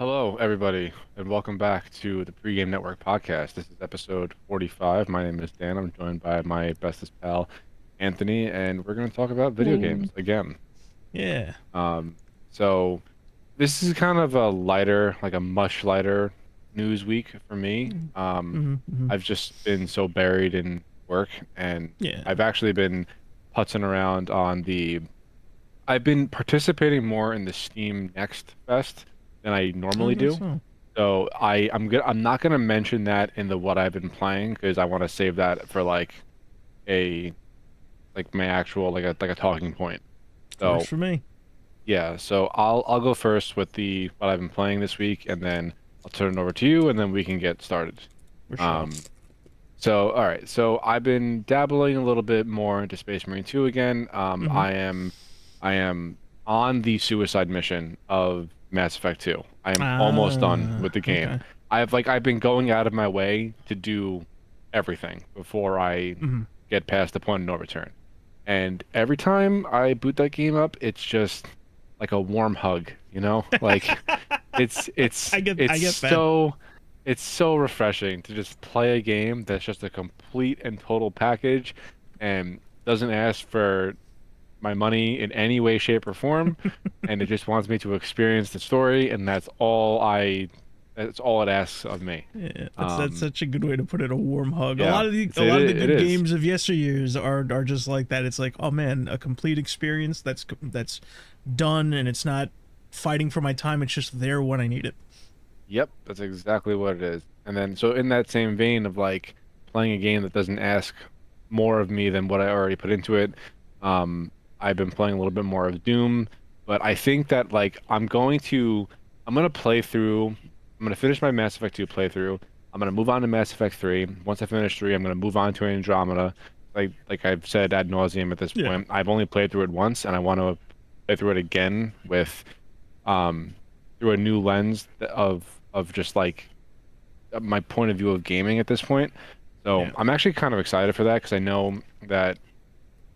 Hello, everybody, and welcome back to the Pregame Network podcast. This is episode 45. My name is Dan. I'm joined by my bestest pal, Anthony, and we're going to talk about video Hello. games again. Yeah. Um, so this is kind of a lighter, like a much lighter news week for me. Mm-hmm. I've just been so buried in work, and Yeah. I've actually been putzing around on I've been participating more in the Steam Next Fest than I Oh, normally that's do. so. So I'm not gonna mention that in the what I've been playing because I want to save that for a like my actual like a talking point. Works So for me. yeah, so I'll go first with the what I've been playing this week, and then I'll turn it over to you, and then we can get started. For sure. Um, so all right, so I've been dabbling a little bit more into Space Marine 2 again. Mm-hmm. I am on the suicide mission of Mass Effect 2. I am almost done with the game. Okay. I've been going out of my way to do everything before I Mm-hmm. get past the point of no return. And every time I boot that game up, it's just like a warm hug, you know? Like it's it's I it's get that. so it's so refreshing to just play a game that's just a complete and total package and doesn't ask for my money in any way, shape, or form, and it just wants me to experience the story, and that's all it asks of me. Yeah, that's Um, such a good way to put it. A warm hug. A yeah, lot of the it's, a lot of the it good is. games of yesteryears are just like that. It's like, oh man, a complete experience that's done, and it's not fighting for my time. It's just there when I need it. Yep, that's exactly what it is. And then, so in that same vein of like playing a game that doesn't ask more of me than what I already put into it, I've been playing a little bit more of Doom, but I think that I'm gonna play through, I'm gonna finish my Mass Effect 2 playthrough. I'm gonna move on to Mass Effect 3. Once I finish 3, I'm gonna move on to Andromeda. Like I've said ad nauseum at this Yeah. point, I've only played through it once, and I want to play through it again with um through a new lens of just like my point of view of gaming at this point. So Yeah. I'm actually kind of excited for that because I know that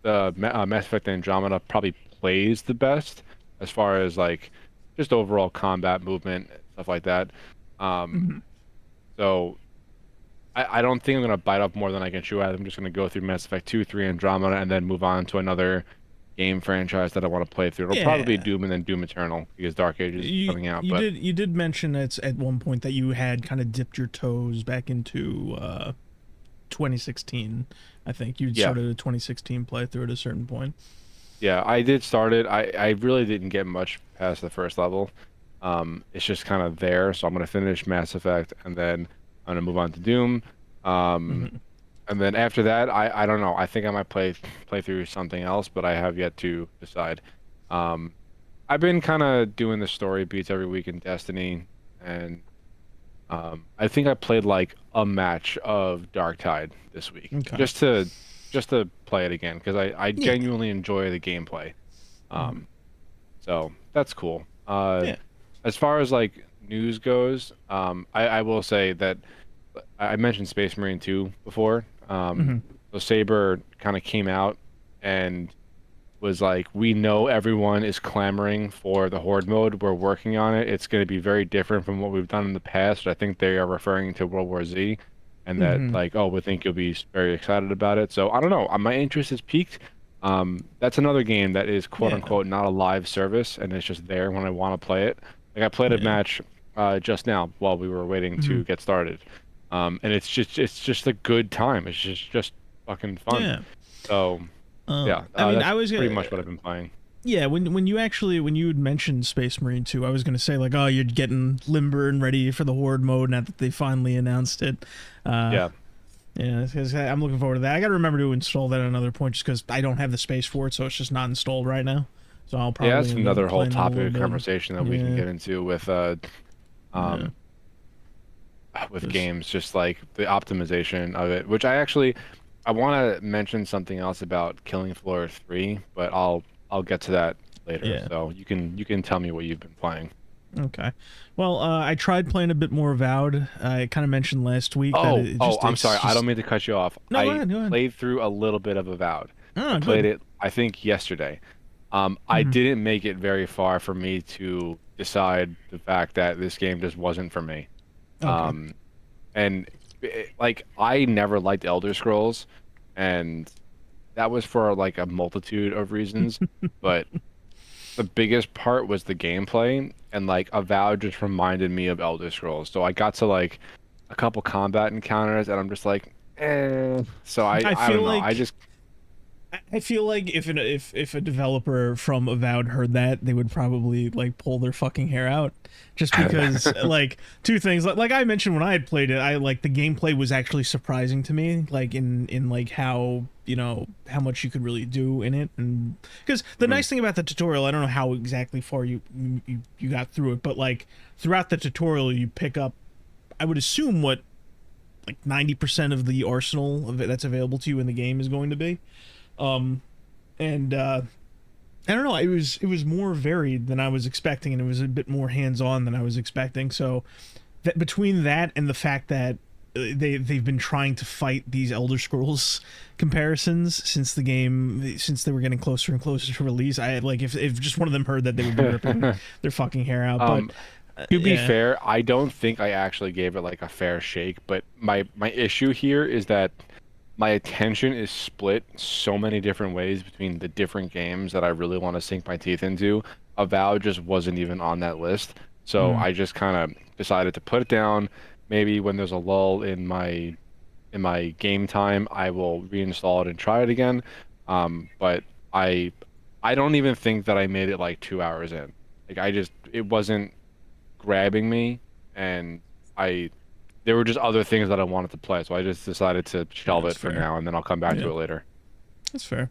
the Mass Effect Andromeda probably plays the best as far as like just overall combat movement stuff like that. Um, Mm-hmm. so I don't think I'm gonna bite off more than I can chew at. I'm just gonna go through Mass Effect 2, 3, Andromeda, and then move on to another game franchise that I want to play through. It'll probably be Yeah. Doom and then Doom Eternal because Dark Ages is You coming out. you But did you did mention it's at one point that you had kind of dipped your toes back into 2016. I think you yeah, started a 2016 playthrough at a certain point. yeah, I did start it. I really didn't get much past the first level. It's just kind of there. So I'm gonna finish Mass Effect and then I'm gonna move on to Doom. Um, Hmm. and then after that, I don't know. I think I might play through something else, but I have yet to decide. Um, I've been kind of doing the story beats every week in Destiny, and I think I played like a match of Dark Tide this week Okay. just to play it again because I Yeah. genuinely enjoy the gameplay. Hmm. Um, so that's cool. Yeah. As far as like news goes, I will say that I mentioned Space Marine 2 before. Hmm. So Saber kind of came out and was like, we know everyone is clamoring for the Horde mode. We're working on it. It's going to be very different from what we've done in the past. I think they are referring to World War Z, and that Hmm. like, oh, we think you'll be very excited about it. So I don't know. My interest is peaked. That's another game that is quote Yeah. unquote not a live service, and it's just there when I want to play it. Like I played a Yeah. match just now while we were waiting Hmm. to get started, and it's just a good time. It's just fucking fun. Yeah. So. Yeah, I mean, that's I was pretty gonna. much what I've been playing. Yeah, when you had mentioned Space Marine 2, I was gonna say like, oh, you're getting limber and ready for the Horde mode now that they finally announced it. Uh, Yeah, yeah, 'cause I'm looking forward to that. I gotta remember to install that at another point just because I don't have the space for it, so it's just not installed right now. So I'll yeah, probably that's end up another whole playing it a topic little of bit. conversation that we can Yeah, get into yeah. um with Just games, just like the optimization of it. Which I want to mention something else about Killing Floor 3, but I'll get to that later. yeah. So you can tell me what you've been playing. Okay. Well, I tried playing a bit more Avowed. I kind of mentioned last week that I'm sorry. it's I don't just mean to cut you off. no. Go I ahead. Go ahead. played through a little bit of Avowed. I Ah, played good. it, I think, yesterday. I Hmm. didn't make it very far for me to decide the fact that this game just wasn't for me. Okay. Um, and like I never liked Elder Scrolls, and that was for like a multitude of reasons, but the biggest part was the gameplay, and like Avowed just reminded me of Elder Scrolls. So I got to like a couple combat encounters, and I'm just like, eh. So I I feel don't know. I like just I feel like if a developer from Avowed heard that, they would probably like pull their fucking hair out, just because like two things like I mentioned when I had played it, I like the gameplay was actually surprising to me, like in like how how much you could really do in it, and because the Mhm. nice thing about the tutorial, I don't know how exactly far you got through it, but like throughout the tutorial you pick up, I would assume what like 90% of the arsenal of it that's available to you in the game is going to be. Um, and I don't know, it was more varied than I was expecting, and it was a bit more hands on than I was expecting. So that between that and the fact that they've been trying to fight these Elder Scrolls comparisons since they were getting closer and closer to release, I like if just one of them heard that, they would be ripping their fucking hair out. But Um, to be yeah, fair, I don't think I actually gave it like a fair shake, but my issue here is that my attention is split so many different ways between the different games that I really want to sink my teeth into. Avowed just wasn't even on that list, so mm, I just kind of decided to put it down. Maybe when there's a lull in my game time, I will reinstall it and try it again. But I I don't even think that I made it like 2 hours in. Like I just it wasn't grabbing me, and I there were just other things that I wanted to play, so I just decided to shelve that's it for fair. now, and then I'll come back Yeah, to it later. that's fair.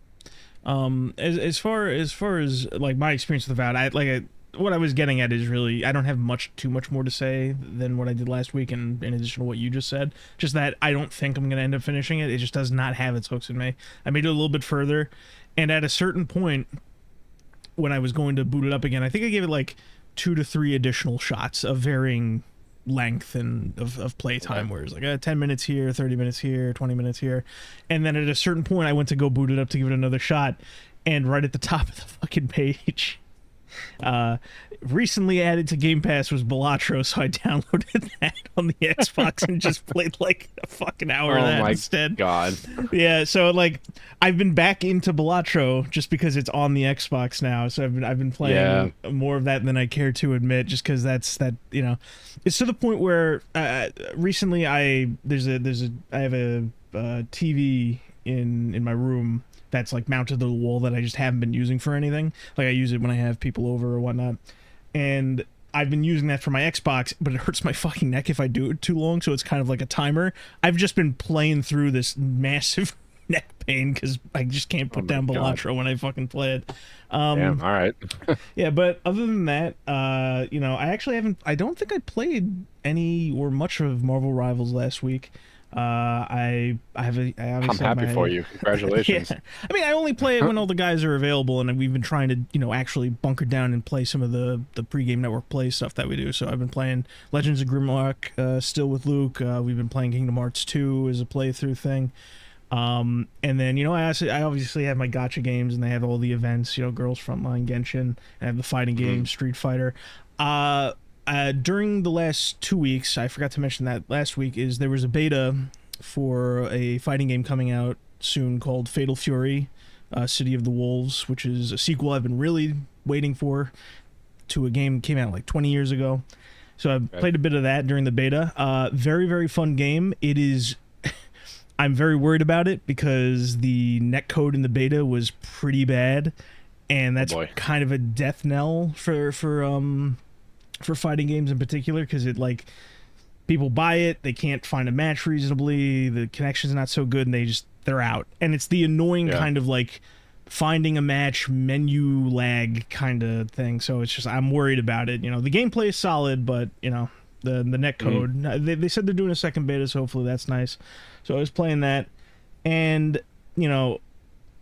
As far as like my experience with Avowed, what I was getting at is really I don't have too much more to say than what I did last week, and in addition to what you just said, just that I don't think I'm gonna end up finishing it. It just does not have its hooks in me. I made it a little bit further, and at a certain point when I was going to boot it up again, I think I gave it like 2 to 3 additional shots of varying length and of Okay. playtime, where it's like 10 minutes here, 30 minutes here, 20 minutes here. And then at a certain point I went to go boot it up to give it another shot, and right at the top of the fucking page, uh, recently added to Game Pass was Balatro, so I downloaded that on the Xbox and just played like a fucking hour of Oh that my instead. God. Yeah, so like I've been back into Balatro just because it's on the Xbox now. So I've been Yeah. playing more of that than I care to admit, just because it's to the point where recently I have a TV in my room that's like mounted to the wall that I just haven't been using for anything. Like I use it when I have people over or whatnot, and I've been using that for my Xbox, but it hurts my fucking neck if I do it too long, so it's kind of like a timer. I've just been playing through this massive neck pain because I just can't Oh put my down God. Balatro when I fucking play it. Damn. All right. Yeah, but other than that, I actually haven't. I don't think I played any or much of Marvel Rivals last week. I I'm obviously have happy for my you. yeah. Congratulations. I mean, I only play it when all the guys are available, and we've been trying to, actually bunker down and play some of the pregame network play stuff that we do. So I've been playing Legends of Grimlock still with Luke. We've been playing Kingdom Hearts 2 as a playthrough thing. And then I obviously have my gotcha games, and they have all the events. Girls Frontline, Genshin. I have the fighting Mhm. game, Street Fighter. Uh, During the last 2 weeks, I forgot to mention that last week is there was a beta for a fighting game coming out soon called Fatal Fury, City of the Wolves, which is a sequel I've been really waiting for to a game that came out like 20 years ago. So I Okay. played a bit of that during the beta. Very, very fun game. It is. I'm very worried about it because the netcode in the beta was pretty bad, and Oh that's boy. kind of a death knell for fighting games in particular, because it like people buy it, they can't find a match reasonably, the connection's not so good, and they're out. And it's the annoying Yeah. kind of like finding a match menu lag kind of thing. So it's just I'm worried about it. The gameplay is solid, but the net Mhm. code. They said they're doing a second beta, so hopefully that's nice. So I was playing that, and you know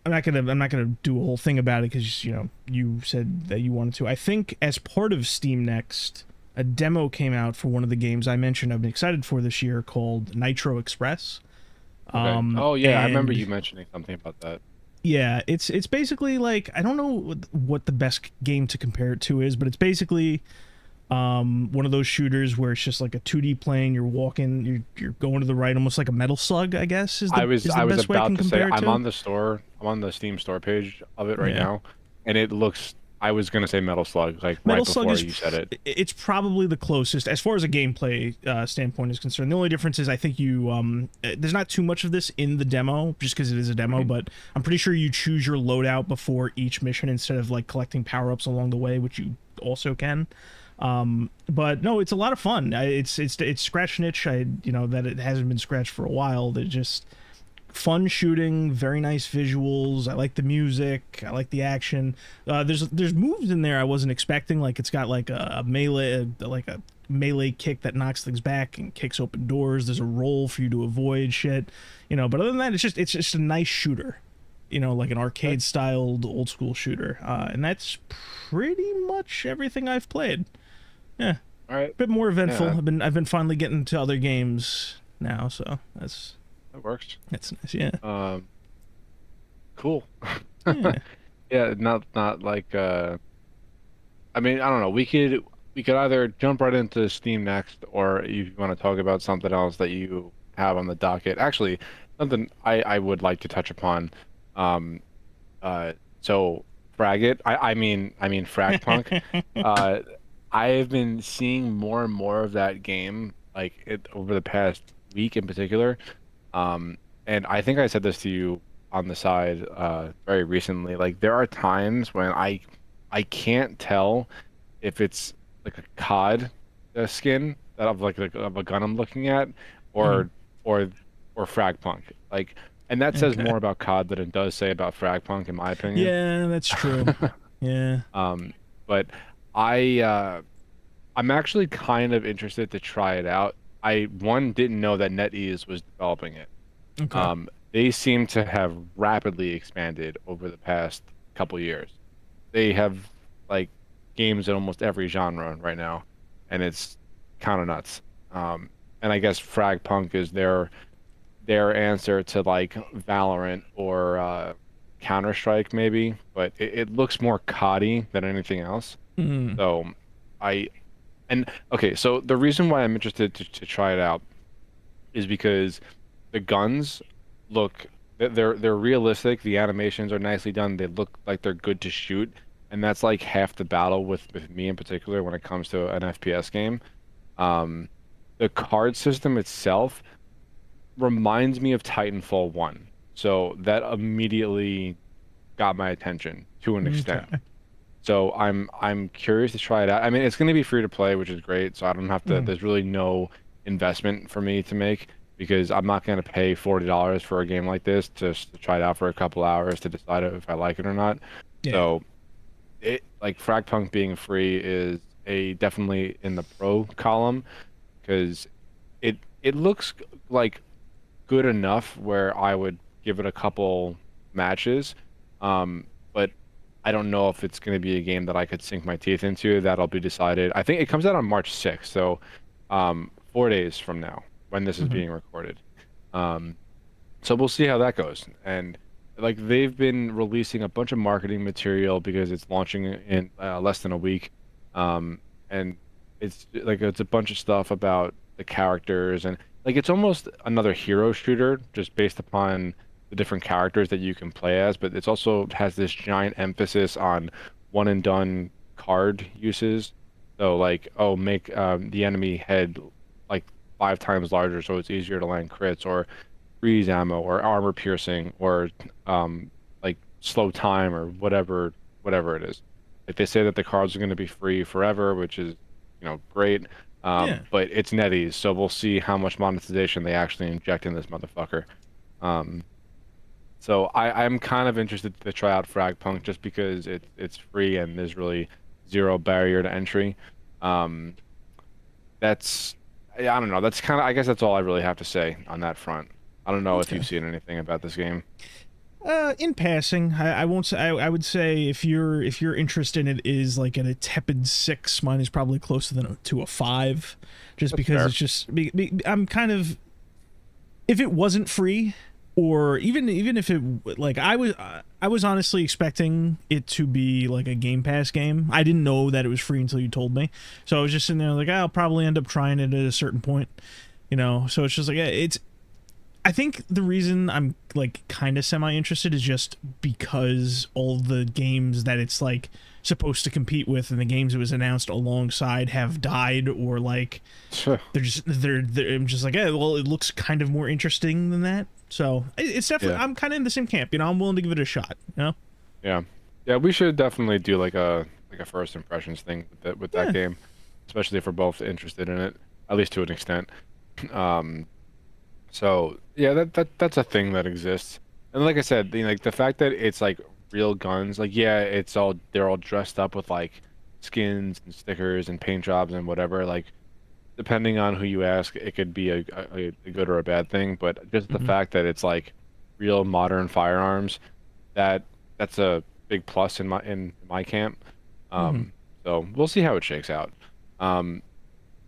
I'm not gonna do a whole thing about it because you said that you wanted to. I think as part of Steam Next, a demo came out for one of the games I mentioned I've been excited for this year called Nitro Express. Okay. Oh yeah, I remember And you mentioning something about that. yeah, it's basically like I don't know what the best game to compare it to is, but it's basically One of those shooters where it's just like a 2D plane. You're walking, you're going to the right, almost like a Metal Slug, I guess is the I was best way I about can to say compare it to. I'm on the Steam store page of it right Yeah. now, and it looks. I was gonna say Metal Slug like right Metal Slug before is you said it. it's probably the closest as far as a gameplay standpoint is concerned. The only difference is I think you there's not too much of this in the demo just because it is a demo, Mhm. but I'm pretty sure you choose your loadout before each mission instead of like collecting power-ups along the way, which you also can. But no, it's a lot of fun. It's scratch an itch that it hasn't been scratched for a while. That just fun shooting, very nice visuals. I like the music. I like the action. There's moves in there I wasn't expecting. Like it's got like a melee, like a melee kick that knocks things back and kicks open doors. There's a roll for you to avoid shit, But other than that, it's just a nice shooter, like an arcade styled old school shooter. And that's pretty much everything I've played. Yeah, All right, a bit more eventful. yeah, I've been finally getting to other games now, so that works. that's nice. Yeah. Cool. Yeah. Yeah, not like I mean, I don't know. We could either jump right into Steam next, or if you want to talk about something else that you have on the docket. Actually, something I would like to touch upon. Um, so Fragit, I mean Fragpunk. Uh, I've been seeing more and more of that game, like it over the past week in particular. And I think I said this to you on the side very recently. Like there are times when I can't tell if it's like a COD skin that of a gun I'm looking at, Mhm. or or or Fragpunk. Like, and that says Okay. more about COD than it does say about Fragpunk, in my opinion. Yeah, that's true. Yeah. Um, but I I'm actually kind of interested to try it out. I one didn't know that NetEase was developing it. Okay. They seem to have rapidly expanded over the past couple years. They have like games in almost every genre right now, and it's kind of nuts. And I guess Fragpunk is their answer to like Valorant or Counter-Strike maybe, but it looks more COD than anything else. Mm. So I and okay, so the reason why I'm interested to try it out is because the guns look they're realistic. The animations are nicely done. They look like they're good to shoot, and that's like half the battle with me in particular when it comes to an FPS game. Um, the card system itself reminds me of Titanfall 1. So that immediately got my attention to an extent. Okay. So I'm curious to try it out. I mean, it's going to be free to play, which is great. So I don't have to. Mm. There's really no investment for me to make because I'm not going to pay $40 for a game like this just to try it out for a couple hours to decide if I like it or not. Yeah. So it like Fragpunk being free is a definitely in the pro column because it looks like good enough where I would give it a couple matches. But I don't know if it's going to be a game that I could sink my teeth into. That'll be decided. I think it comes out on March 6th, so 4 days from now when this is Mhm. being recorded. Um, so we'll see how that goes. And like they've been releasing a bunch of marketing material because it's launching in less than a week. And it's a bunch of stuff about the characters and like it's almost another hero shooter just based upon the different characters that you can play as, but it's also has this giant emphasis on one and done card uses. So like, oh, make the enemy head like 5 times larger so it's easier to land crits, or freeze ammo, or armor piercing, or like slow time, or whatever it is. Like they say that the cards are going to be free forever, which is, great. Yeah. But it's NetEase, so we'll see how much monetization they actually inject in this motherfucker. Um, so I'm kind of interested to try out Fragpunk just because it's free and there's really zero barrier to entry. Um, that's I don't know. That's kind of I guess that's all I really have to say on that front. I don't know if Okay. you've seen anything about this game. In passing, I won't say. I would say if your interest in it is like at a tepid 6, mine is probably closer to a 5, just That's because fair. it's just I'm kind of if it wasn't free, or even if it like I was honestly expecting it to be like a Game Pass game. I didn't know that it was free until you told me, so I was just sitting there like, I'll probably end up trying it at a certain point, you know. So it's just like, yeah, it's, I think the reason I'm like kind of semi interested is just because all the games that it's like supposed to compete with and the games it was announced alongside have died, or like Sure. they're I'm just like, yeah, well, it looks kind of more interesting than that. So it's definitely, Yeah. I'm kind of in the same camp, you know. I'm willing to give it a shot, you know. Yeah. Yeah, we should definitely do like a first impressions thing with that Yeah. game, especially if we're both interested in it, at least to an extent. Um, so yeah, that's a thing that exists. And like I said, like the fact that it's like real guns, like yeah, they're all dressed up with like skins and stickers and paint jobs and whatever. Like depending on who you ask, it could be a good or a bad thing. But just the Hmm. fact that it's like real modern firearms, that that's a big plus in my camp. Hmm. So we'll see how it shakes out. Um,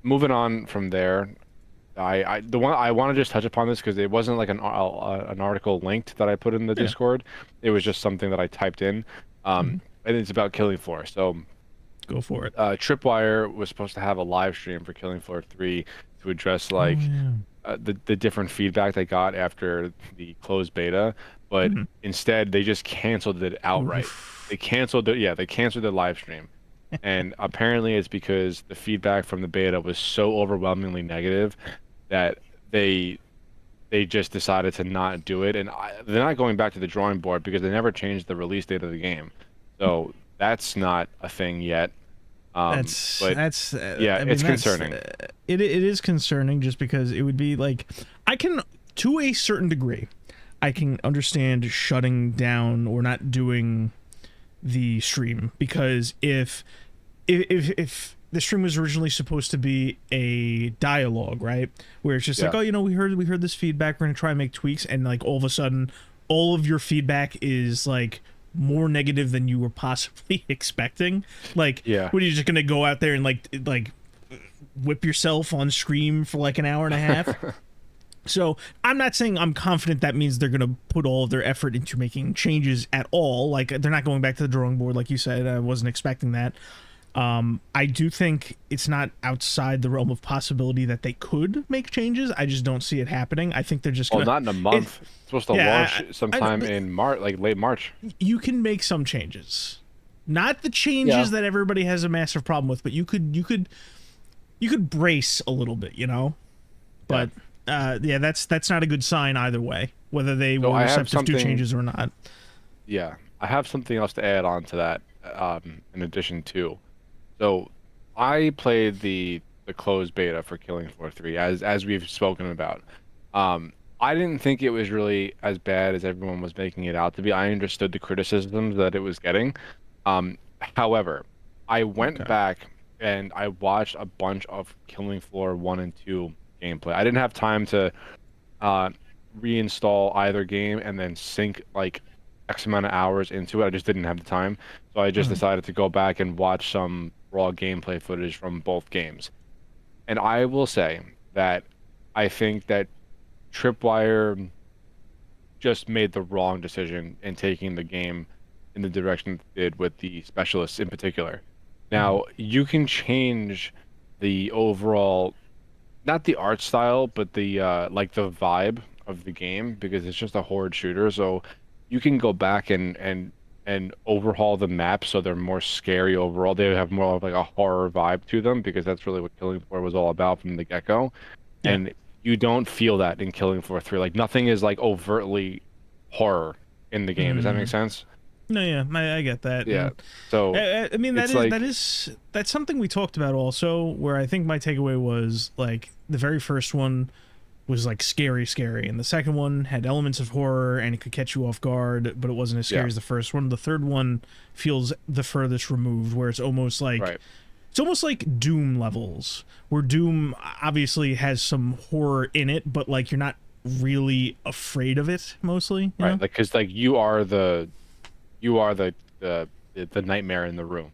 moving on from there, the one I want to just touch upon this because it wasn't like an article linked that I put in the Yeah. Discord. It was just something that I typed in, Hmm. and it's about Killing Floor. So Go for it. Tripwire was supposed to have a live stream for Killing Floor 3 to address Oh like yeah. the different feedback they got after the closed beta, but Hmm. instead they just canceled it outright. Oof. They canceled the live stream. And apparently it's because the feedback from the beta was so overwhelmingly negative that they they just decided to not do it, and they're not going back to the drawing board because they never changed the release date of the game. So that's not a thing yet. But That's yeah, I mean, it's that's concerning. it is concerning, just because it would be like, I can, to a certain degree, I can understand shutting down or not doing the stream, because if the stream was originally supposed to be a dialogue, right, where it's just like, Yeah. oh, you know, we heard this feedback, we're gonna try and make tweaks, and like all of a sudden all of your feedback is like more negative than you were possibly expecting. Like, Yeah. what, are you just gonna go out there and like whip yourself on stream for like an hour and a half? So I'm not saying I'm confident that means they're gonna put all of their effort into making changes at all. Like, they're not going back to the drawing board, like you said. I wasn't expecting that. I do think it's not outside the realm of possibility that they could make changes. I just don't see it happening. I think they're just Well, gonna. not in a It, month. It's supposed to yeah, launch I sometime in March, like late March. you can make some changes, not the Yeah. changes that everybody has a massive problem with, but you could brace a little bit, you know. Yeah. But yeah, that's not a good sign either way, whether they So were I have receptive to something. changes or not. Yeah, I have something else to add on to that. In addition to, so I played the closed beta for Killing Floor 3 as we've spoken about. I didn't think it was really as bad as everyone was making it out to be. I understood the criticisms that it was getting. However, I went Okay. back and I watched a bunch of Killing Floor 1 and 2 gameplay. I didn't have time to uh, reinstall either game and then sync like X amount of hours into it. I just didn't have the time. So I just Mhm. decided to go back and watch some raw gameplay footage from both games. And I will say that I think that Tripwire just made the wrong decision in taking the game in the direction it did with the specialists in particular. Mhm. Now, you can change the overall, not the art style, but the like the vibe of the game because it's just a horde shooter. So you can go back and overhaul the maps so they're more scary overall. They have more of like a horror vibe to them because that's really what Killing Floor was all about from the get-go. Yeah. And you don't feel that in Killing Floor 3. Like nothing is like overtly horror in the game. Does that make Mm. sense? No, yeah, I get that, Yeah. and So I mean, it's like that's something we talked about also. Where I think my takeaway was like, the very first one was like scary, and the second one had elements of horror and it could catch you off guard, but it wasn't as yeah, scary as the first one. The third one feels the furthest removed, where right. it's almost like Doom levels, where Doom obviously has some horror in it, but like you're not really afraid of it mostly, you Right. know? Like cuz like you are the nightmare in the room.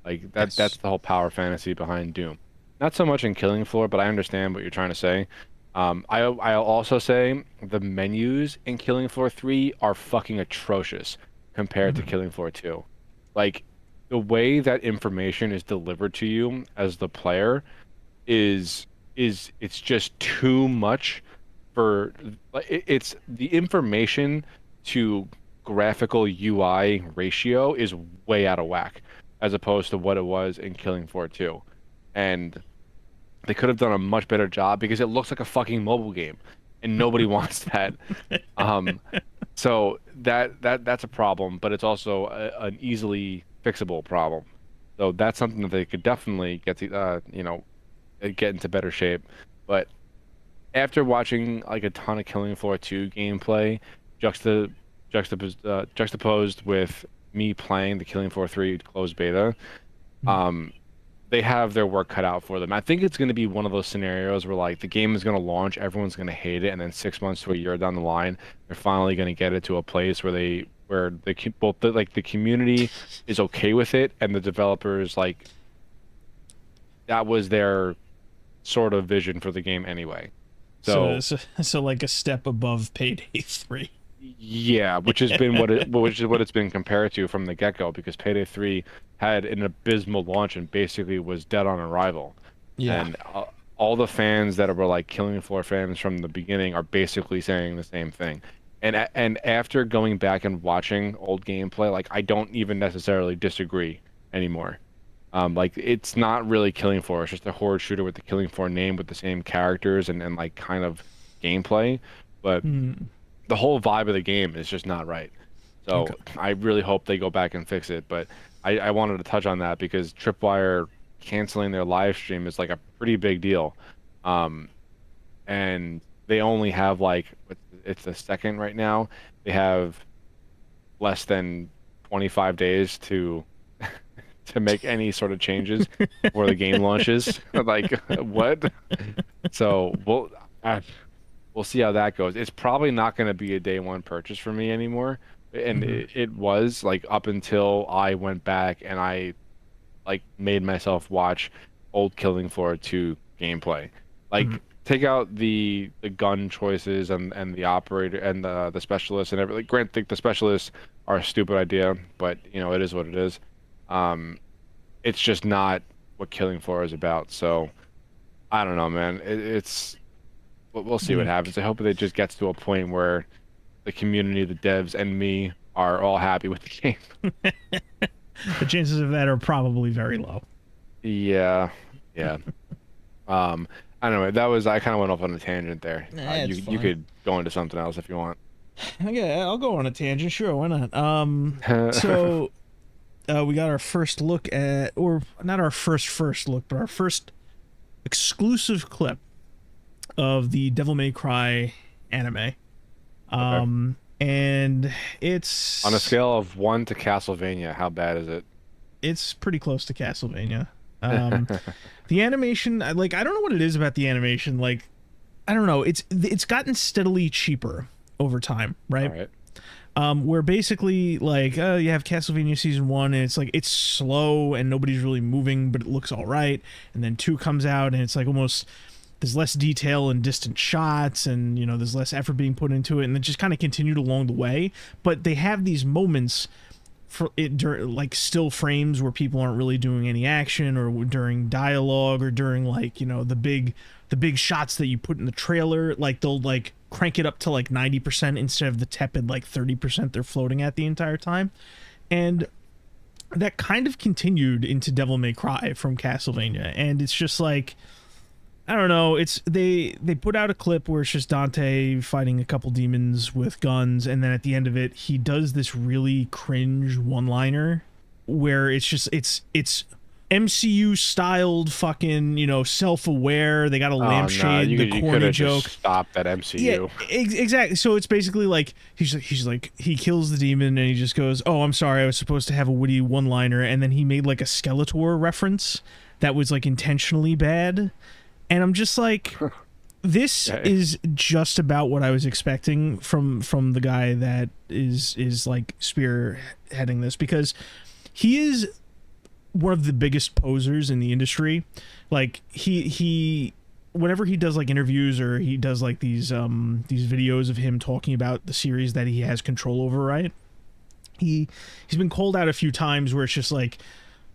Like that's Yes. the whole power fantasy behind Doom. Not so much in Killing Floor, but I understand what you're trying to say. I'll also say the menus in Killing Floor 3 are fucking atrocious compared to Mhm. Killing Floor 2. Like the way that information is delivered to you as the player is it's just too much for like it's the information to graphical UI ratio is way out of whack as opposed to what it was in Killing Floor 2. And they could have done a much better job because it looks like a fucking mobile game, and nobody wants that. Um, so that's a problem, but it's also an easily fixable problem. So that's something that they could definitely get to, get into better shape. But after watching like a ton of Killing Floor 2 gameplay, juxtaposed with me playing the Killing Floor 3 closed beta, um, they have their work cut out for them. I think it's going to be one of those scenarios where like the game is going to launch, everyone's going to hate it, and then 6 months to a year down the line, they're finally going to get it to a place where they keep both like the community is okay with it, and the developers like that was their sort of vision for the game anyway. So, So so, so like a step above Payday 3. yeah, which is what it's been compared to from the get-go because Payday 3 had an abysmal launch and basically was dead on arrival. Yeah. And all the fans that were like Killing Floor fans from the beginning are basically saying the same thing. And after going back and watching old gameplay, like I don't even necessarily disagree anymore. Like it's not really Killing Floor, it's just a horde shooter with the Killing Floor name with the same characters and like kind of gameplay. But Hmm. the whole vibe of the game is just not right. Okay. So I really hope they go back and fix it. But I wanted to touch on that because Tripwire canceling their live stream is like a pretty big deal. Um, and they only have like it's the second right now. They have less than 25 days to to make any sort of changes before the game launches. Like what? So we'll see how that goes. It's probably not going to be a day one purchase for me anymore. And Hmm. it was like up until I went back and I like made myself watch old Killing Floor 2 gameplay. Hmm. Like take out the gun choices and the operator and the specialists and everything. Like, granted, the specialists are a stupid idea, but you know, it is what it is. Um, it's just not what Killing Floor is about. So I don't know, man. It's we'll see what Yeah. happens. I hope that it just gets to a point where the community, the devs, and me are all happy with the game. The chances of that are probably very low. Yeah, yeah. Um, I don't know. That was I kind of went off on a tangent there. It's You fine. could go into something else if you want. Okay, I'll go on a tangent. Sure, why not? So we got our first look at, or not our first look, but our first exclusive clip of the Devil May Cry anime. Okay. And On a it's scale of 1 to Castlevania, how bad is it? it's pretty close to Castlevania. Um, the animation, like I don't know what it is about the animation. Like I don't know. It's gotten steadily cheaper over time, All right? right. Where basically like you have Castlevania season 1 and it's like it's slow and nobody's really moving but it looks all right, and then 2 comes out and it's like almost there's less detail and distant shots and you know there's less effort being put into it, and it just kind of continued along the way, but they have these moments for it like still frames where people aren't really doing any action, or during dialogue, or during like you know the big shots that you put in the trailer, like they'll like crank it up to like 90% instead of the tepid like 30% they're floating at the entire time. And that kind of continued into Devil May Cry from Castlevania, and it's just like I don't know. It's they put out a clip where it's just Dante fighting a couple demons with guns, and then at the end of it, he does this really cringe one-liner where it's just it's MCU styled fucking you know self-aware. They got a Oh no, lampshade, the you could corny have just joke. stopped at Yeah, MCU. exactly. So it's basically like he's like he kills the demon and he just goes, "Oh, I'm sorry, I was supposed to have a witty one-liner," and then he made like a Skeletor reference that was like intentionally bad. And I'm just like, this Yeah. is just about what I was expecting from the guy that is like spearheading this, because he is one of the biggest posers in the industry. Like he whenever he does like interviews or he does like these videos of him talking about the series that he has control over, right? He's been called out a few times where it's just like,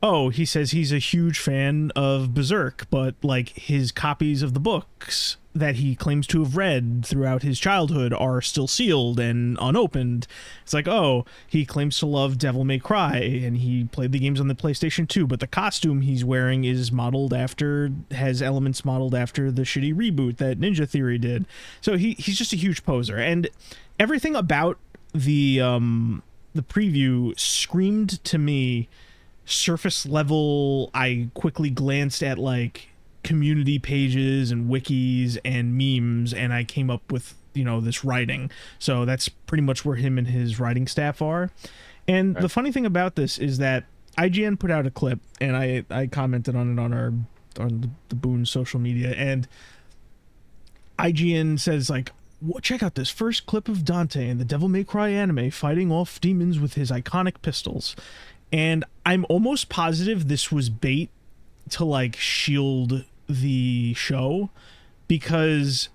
oh, he says he's a huge fan of Berserk, but like his copies of the books that he claims to have read throughout his childhood are still sealed and unopened. It's like, oh, he claims to love Devil May Cry and he played the games on the PlayStation 2, but the costume he's wearing is has elements modeled after the shitty reboot that Ninja Theory did. So he's just a huge poser, and everything about the preview screamed to me surface level. I quickly glanced at like community pages and wikis and memes, and I came up with, this writing. So that's pretty much where him and his writing staff are. And the funny thing about this is that IGN put out a clip, and I commented on it on the BOON social media, and IGN says like, check out this first clip of Dante in the Devil May Cry anime fighting off demons with his iconic pistols. And I'm almost positive this was bait to like shield the show, because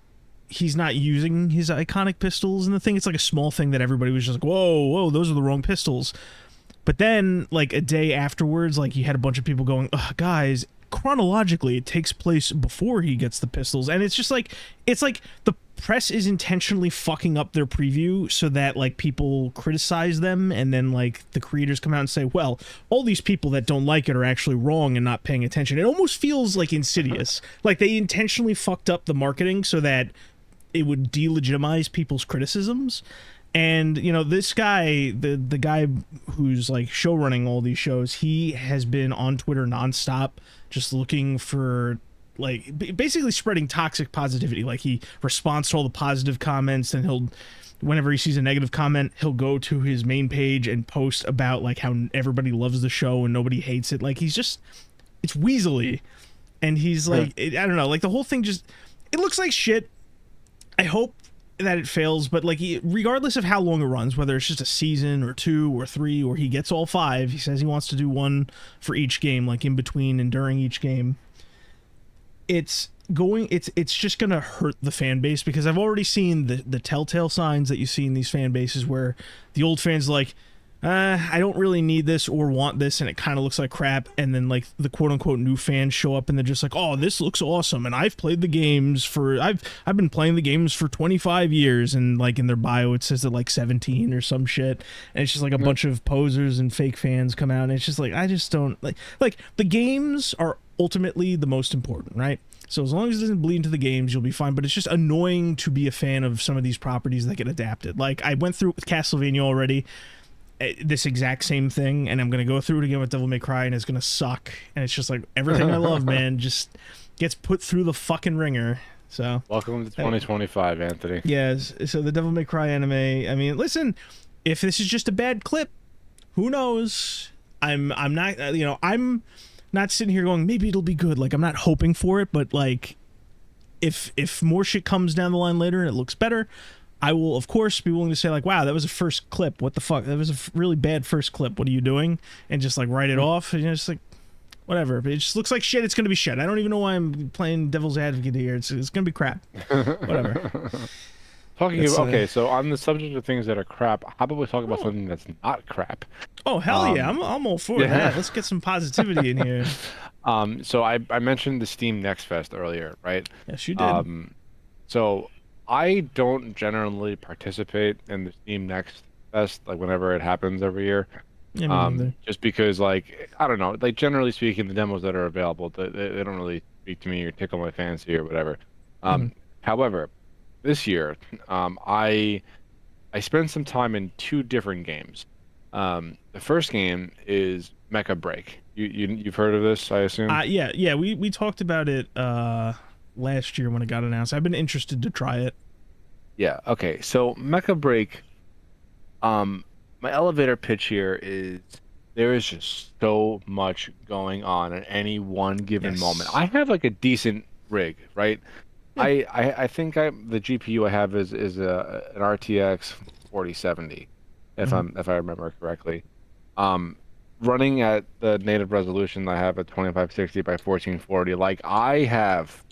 he's not using his iconic pistols in the thing. It's like a small thing that everybody was just like, whoa, those are the wrong pistols. But then like a day afterwards, like you had a bunch of people going, ugh, guys, chronologically it takes place before he gets the pistols. And it's just like, it's like the press is intentionally fucking up their preview so that like people criticize them, and then like the creators come out and say, well, all these people that don't like it are actually wrong and not paying attention. It almost feels like insidious, like they intentionally fucked up the marketing so that it would delegitimize people's criticisms. And this guy, the guy who's like show running all these shows, he has been on Twitter nonstop just looking for like basically spreading toxic positivity. Like he responds to all the positive comments, and whenever he sees a negative comment, he'll go to his main page and post about like how everybody loves the show and nobody hates it. Like it's weaselly, and he's like, I don't know, like the whole thing it looks like shit. I hope that it fails, but like regardless of how long it runs, whether it's just a season or 2 or 3 or he gets all 5, he says he wants to do one for each game, like in between and during each game. It's just gonna hurt the fan base, because I've already seen the telltale signs that you see in these fan bases where the old fans like, I don't really need this or want this, and it kind of looks like crap, and then like the quote unquote new fans show up and they're just like, oh, this looks awesome, and I've played the games I've been playing the games for 25 years, and like in their bio it says that like 17 or some shit, and it's just like a bunch of posers and fake fans come out, and it's just like, I just don't like the games are ultimately the most important, right? So as long as it doesn't bleed into the games, you'll be fine. But it's just annoying to be a fan of some of these properties that get adapted. Like I went through with Castlevania already, this exact same thing, and I'm gonna go through it again with Devil May Cry, and it's gonna suck. And it's just like everything I love, man, just gets put through the fucking ringer. So welcome to 2025, Anthony. Yes. So the Devil May Cry anime. I mean, listen, if this is just a bad clip, who knows? I'm not. I'm not sitting here going, maybe it'll be good. Like I'm not hoping for it, but like if more shit comes down the line later and it looks better, I will of course be willing to say like, wow, that was a first clip. What the fuck? That was a really bad first clip. What are you doing? And just like write it off, and just like whatever. But it just looks like shit. It's gonna be shit. I don't even know why I'm playing devil's advocate here. It's gonna be crap. Whatever. Okay, so on the subject of things that are crap, how about we talk about something that's not crap? Oh hell yeah, I'm all for that. Let's get some positivity in here. So I mentioned the Steam Next Fest earlier, right? Yes, you did. So I don't generally participate in the Steam Next Fest, like whenever it happens every year. Yeah, me neither. Just because, like, I don't know, like generally speaking, the demos that are available, they don't really speak to me or tickle my fancy or whatever. However, this year, I spent some time in 2 different games. The first game is Mecha Break. You've heard of this, I assume? Yeah. We talked about it last year when it got announced. I've been interested to try it. Yeah. Okay. So Mecha Break. My elevator pitch here is there is just so much going on at any one given moment. I have like a decent rig, right? I think the GPU I have is an RTX 4070, if I remember correctly. Running at the native resolution, I have a 2560 by 1440. Like I have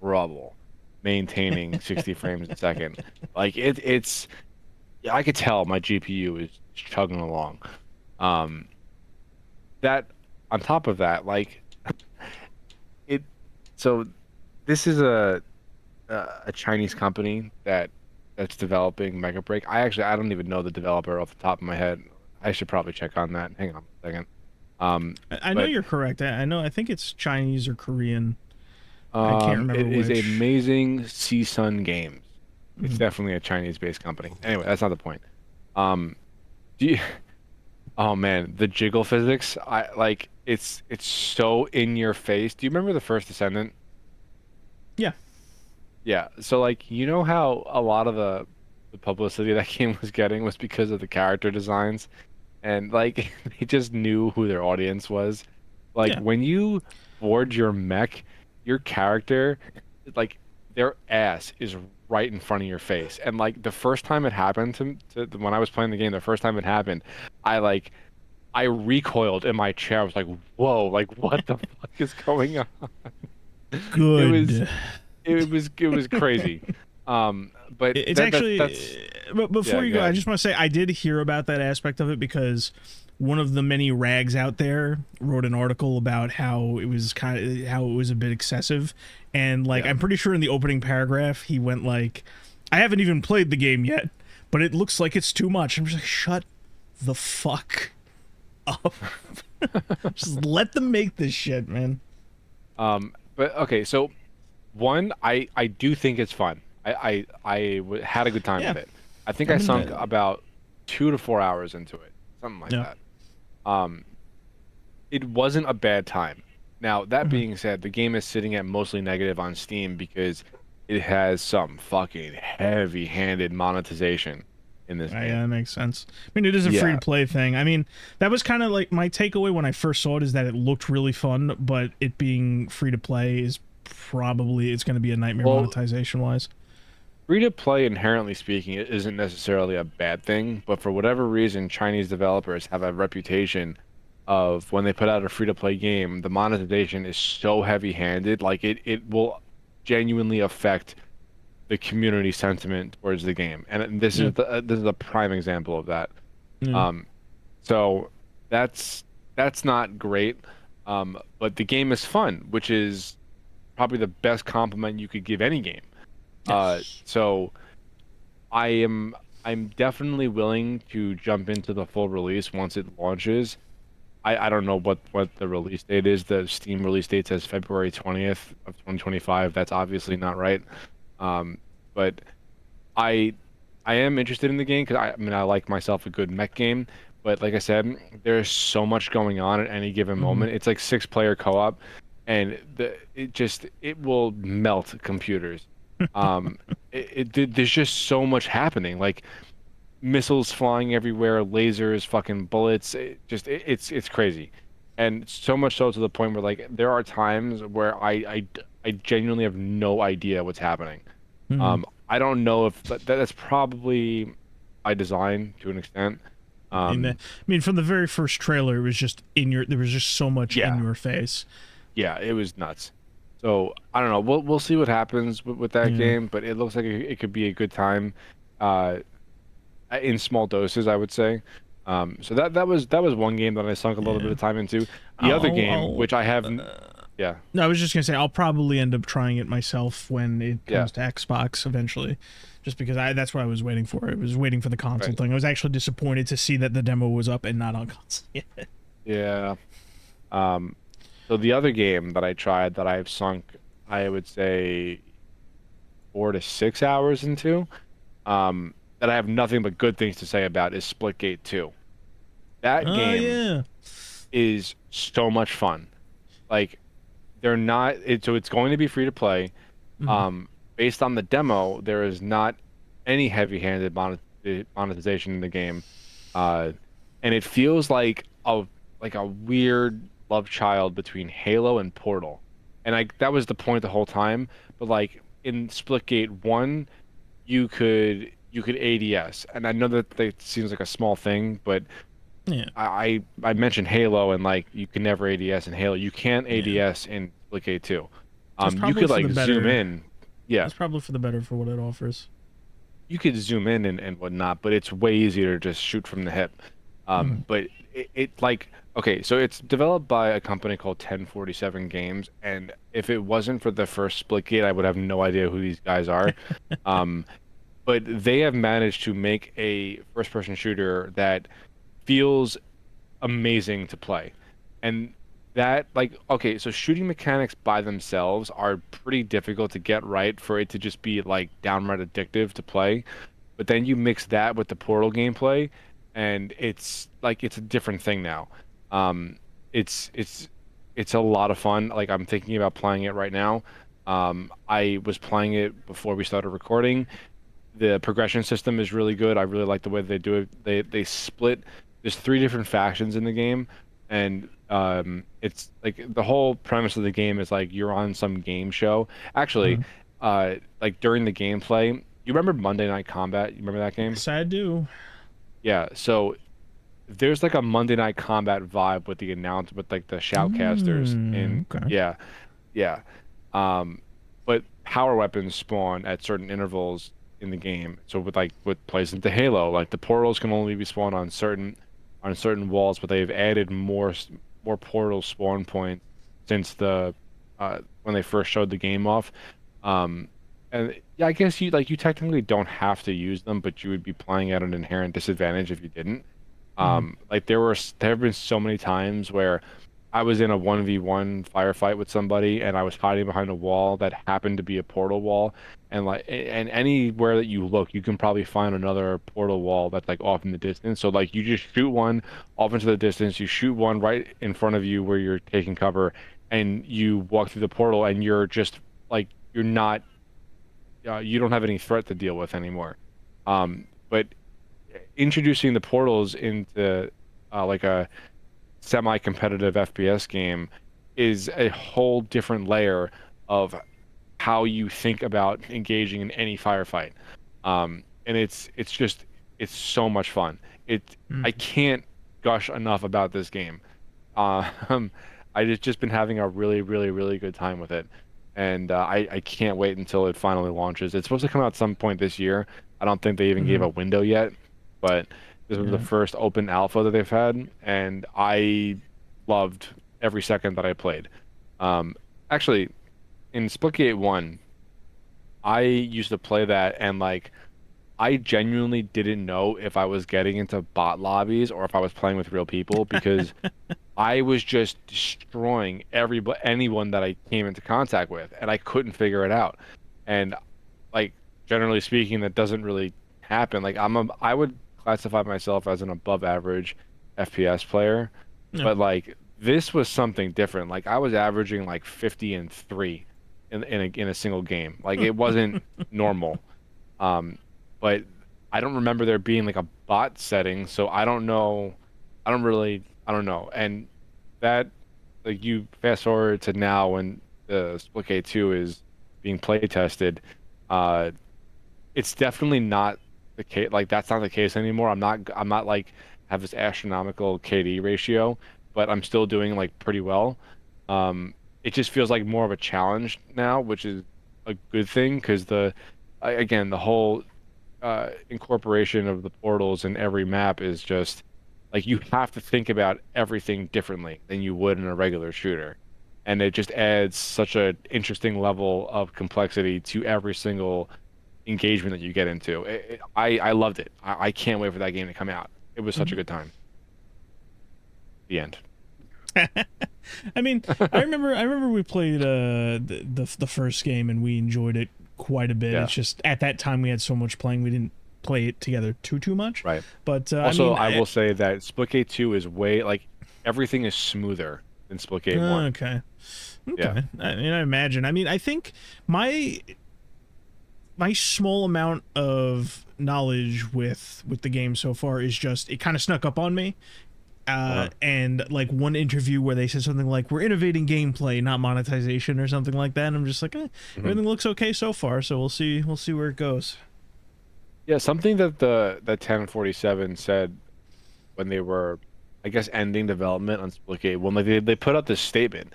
trouble maintaining 60 frames a second. Like it's yeah, I could tell my GPU is chugging along. Um, that on top of that, like it. So this is a Chinese company that's developing Mecha Break. I don't even know the developer off the top of my head. I should probably check on that. Hang on a second. I know But you're correct. I know. I think it's Chinese or Korean. I can't remember it is which. Amazing Sea Sun Games. It's Mhm. definitely a Chinese-based company. Anyway, that's not the point. Um, do you, oh man, the jiggle physics, I like it's so in your face. Do you remember the first Descendant? Yeah. Yeah. So like you know how a lot of the publicity that game was getting was because of the character designs and like they just knew who their audience was. Like Yeah. when you forge your mech, your character, like their ass is right in front of your face. And like the first time it happened to when I was playing the game, the first time it happened, I like I recoiled in my chair. I was like, "Whoa! Like, what the fuck is going on?" It was, Good. it was crazy. But It's that's actually, but before yeah. you Go go, I ahead. just want to say I did hear about that aspect of it because one of the many rags out there wrote an article about how it was how it was a bit excessive, and like Yeah. I'm pretty sure in the opening paragraph he went like, "I haven't even played the game yet, but it looks like it's too much." I'm just like, shut the fuck up. Just let them make this shit, man. But okay. So one, I do think it's fun. Had a good time Yeah, with it. I think I I'm sunk in. about 2 to 4 hours into it, something like Yeah. that. Um, it wasn't a bad time. Now, that Mhm. being said, the game is sitting at mostly negative on Steam because it has some fucking heavy-handed monetization in this Yeah, game. that makes sense. I mean, it is a free Yeah. to play thing. I mean, that was kind of like my takeaway when I first saw it is that it looked really fun, but it being free to play is probably it's going to be a nightmare Well, monetization wise. free to play, inherently speaking, it isn't necessarily a bad thing, but for whatever reason, Chinese developers have a reputation of when they put out a free to play game, the monetization is so heavy-handed, like it will genuinely affect the community sentiment towards the game. And Yeah, this is a prime example of that. yeah, Um, so that's not great. But the game is fun, which is probably the best compliment you could give any game. yes. So I am I'm definitely willing to jump into the full release once it launches. I don't know what the release date is. The Steam release date says February 20th of 2025. That's obviously not right. But I I am interested in the game because I mean I like myself a good mech game. But like I said, there's so much going on at any given Hmm. moment. It's like six-player co-op, and it will melt computers. Um, there's just so much happening. Like missiles flying everywhere, lasers, fucking bullets. It's crazy, and so much so to the point where like there are times where I genuinely have no idea what's happening. Hmm. I don't know if that's probably by design to an extent. I mean, from the very first trailer, it was just in your. There was just so much in Yeah, your face. yeah, it was nuts. So I don't know. We'll see what happens with that Yeah, game, but it looks like it could be a good time, uh, in small doses, I would say. So that was one game that I sunk a little bit yeah. of time into. The other I'll. game, I'll which I have, uh, yeah, no, I was just gonna say I'll probably end up trying it myself when it yeah, comes to Xbox eventually, just because that's what I was waiting for. I was waiting for the console right, thing. I was actually disappointed to see that the demo was up and not on console. Yeah. yeah. Um, so the other game that I tried that I've sunk, I would say 4 to 6 hours into, that I have nothing but good things to say about is Splitgate 2. That Oh game yeah. is so much fun. Like they're not so it's going to be free to play. Mhm. Um, Based on the demo, there is not any heavy-handed monetization in the game. Uh, and it feels like a weird love child between Halo and Portal. And like that was the point the whole time. But like in Splitgate 1, you could ADS. And I know that seems like a small thing, but Yeah. I mentioned Halo and like you can never ADS in Halo. You can't Yeah. ADS in Splitgate 2. So it's You probably could for the like zoom better. in. Yeah, It's probably for the better for what it offers. you could zoom in and whatnot, but it's way easier to just shoot from the hip. Mhm. But it like okay, so it's developed by a company called 1047 Games, and if it wasn't for the first Splitgate, I would have no idea who these guys are. Um, but they have managed to make a first-person shooter that feels amazing to play. And that, like, okay, so shooting mechanics by themselves are pretty difficult to get right for it to just be like downright addictive to play. But then you mix that with the Portal gameplay, and it's like it's a different thing now. Um, it's a lot of fun. Like I'm thinking about playing it right now. I was playing it before we started recording. The progression system is really good. I really like the way they do it. They split. There's three different factions in the game, and it's like the whole premise of the game is like you're on some game show. Actually, Mhm. like during the gameplay, you remember Monday Night Combat? You remember that game? Yes, I do. Yeah. So there's like a Monday Night Combat vibe with the announce with like the shoutcasters in Okay. yeah. Yeah. Um, but power weapons spawn at certain intervals in the game. So with like what plays into Halo, like the portals can only be spawned on certain walls, but they've added more portal spawn points since the when they first showed the game off. Um, and yeah, I guess you technically don't have to use them, but you would be playing at an inherent disadvantage if you didn't. Mhm. Like there have been so many times where I was in a 1v1 firefight with somebody and I was hiding behind a wall that happened to be a portal wall, and like and anywhere that you look you can probably find another portal wall that's like off in the distance. So like you just shoot one off into the distance, you shoot one right in front of you where you're taking cover, and you walk through the portal and you're just like you're not you don't have any threat to deal with anymore. But introducing the portals into like a semi-competitive FPS game is a whole different layer of how you think about engaging in any firefight. And it's just it's so much fun. I Mhm. can't gush enough about this game. Um, I just been having a really good time with it, and I can't wait until it finally launches. It's supposed to come out some point this year. I don't think they even gave Mhm. a window yet, but this was the Yeah. first open alpha that they've had, and I loved every second that I played. Um, Actually, in Splitgate 1, I used to play that, and like I genuinely didn't know if I was getting into bot lobbies or if I was playing with real people because I was just destroying anyone that I came into contact with, and I couldn't figure it out. And like generally speaking, that doesn't really happen. Like I would classify myself as an above average FPS player, Yeah. but like this was something different. Like I was averaging like 50 and 3 in a single game. Like it wasn't normal. Um, but I don't remember there being like a bot setting, so I don't know. I don't know. And that like you fast forward to now when the Splitgate 2 is being play tested, uh, it's definitely not the case. Like that's not the case anymore. I'm not like have this astronomical KD ratio, but I'm still doing like pretty well. Um, it just feels like more of a challenge now, which is a good thing because again the whole incorporation of the portals in every map is just like you have to think about everything differently than you would in a regular shooter. And it just adds such an interesting level of complexity to every single engagement that you get into. I loved it. I can't wait for that game to come out. It was such a Mhm. good time. The end. I mean, I remember we played the first game and we enjoyed it quite a bit. Yeah, It's just at that time we had so much playing we didn't play it together too much. right. But I Also, mean, I will say that Splitgate 2 is way like everything is smoother than Splitgate 1. okay, Yeah. okay. I mean, I imagine. I mean, I think my my small amount of knowledge with the game so far is just it kind of snuck up on me. Uh-huh. And like one interview where they said something like we're innovating gameplay, not monetization or something like that, and I'm just like Mhm. everything looks okay so far, so we'll see where it goes. Yeah, something that the 1047 said when they were, I guess, ending development on Splitgate 1, like they put out this statement